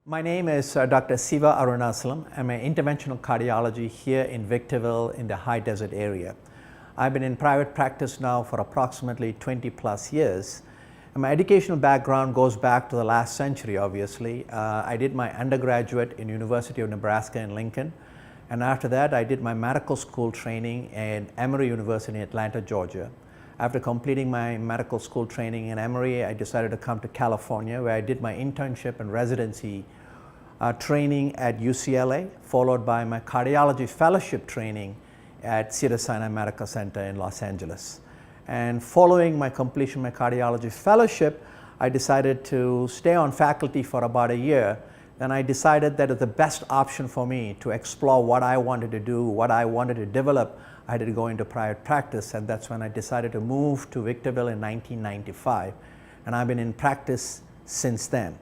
My name is Dr. Siva Arunasalam. I'm an interventional cardiology here in Victorville in the high desert area. I've been in private practice now for approximately 20 plus years. And my educational background goes back to the last century, obviously. I did my undergraduate in University of Nebraska in Lincoln. And after that, I did my medical school training in Emory University in Atlanta, Georgia. After completing my medical school training in Emory, I decided to come to California, where I did my internship and residency training at UCLA, followed by my cardiology fellowship training at Cedars-Sinai Medical Center in Los Angeles. And following my completion of my cardiology fellowship, I decided to stay on faculty for about a year. Then I decided that it was the best option for me to explore what I wanted to do, what I wanted to develop. I had to go into private practice, and that's when I decided to move to Victorville in 1995. And I've been in practice since then.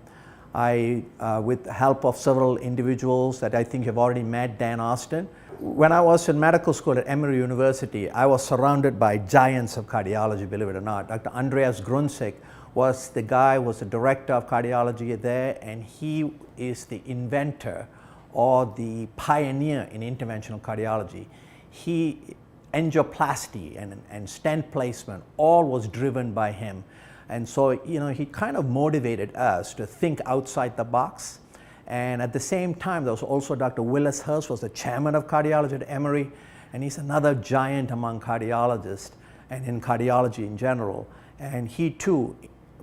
With the help of several individuals that I think you've already met, Dan Austin. When I was in medical school at Emory University, I was surrounded by giants of cardiology, believe it or not. Dr. Andreas Grunzig was the director of cardiology there, and he is the inventor or the pioneer in interventional cardiology. Angioplasty and stent placement, all was driven by him. And so, he kind of motivated us to think outside the box. And at the same time, there was also Dr. Willis Hurst, was the chairman of cardiology at Emory, and he's another giant among cardiologists and in cardiology in general. And he too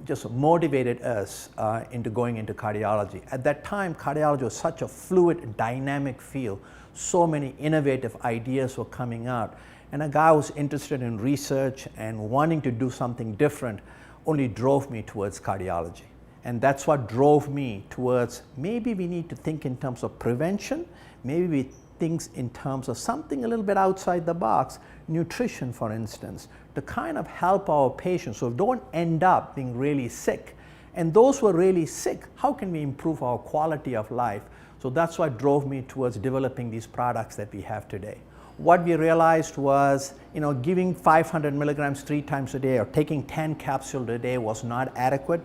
just motivated us into going into cardiology. At that time, cardiology was such a fluid, dynamic field. So many innovative ideas were coming out. And a guy who was interested in research and wanting to do something different only drove me towards cardiology. And that's what drove me towards maybe we need to think in terms of prevention, maybe we think in terms of something a little bit outside the box, nutrition for instance, to kind of help our patients so don't end up being really sick. And those who are really sick, how can we improve our quality of life? So that's what drove me towards developing these products that we have today. What we realized was, giving 500 milligrams 3 times a day or taking 10 capsules a day was not adequate.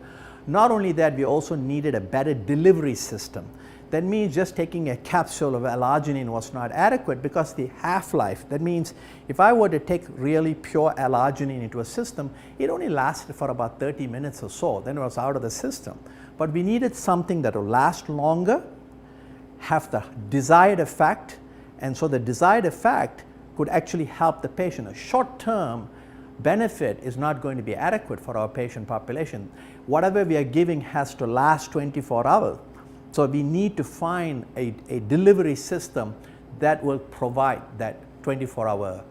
Not only that, we also needed a better delivery system. That means just taking a capsule of L-arginine was not adequate because the half-life, that means if I were to take really pure L-arginine into a system, it only lasted for about 30 minutes or so, then it was out of the system. But we needed something that will last longer, have the desired effect, and so the desired effect could actually help the patient. A short-term benefit is not going to be adequate for our patient population. Whatever we are giving has to last 24 hours. So we need to find a delivery system that will provide that 24-hour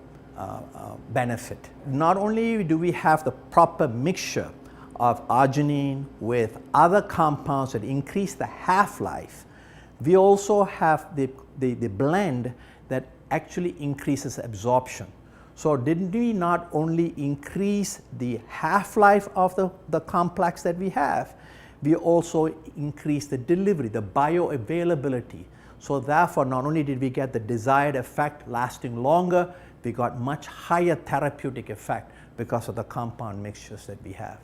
benefit. Not only do we have the proper mixture of arginine with other compounds that increase the half-life, we also have the blend that actually increases absorption. So did we not only increase the half-life of the complex that we have, we also increase the delivery, the bioavailability. So therefore, not only did we get the desired effect lasting longer, we got much higher therapeutic effect because of the compound mixtures that we have.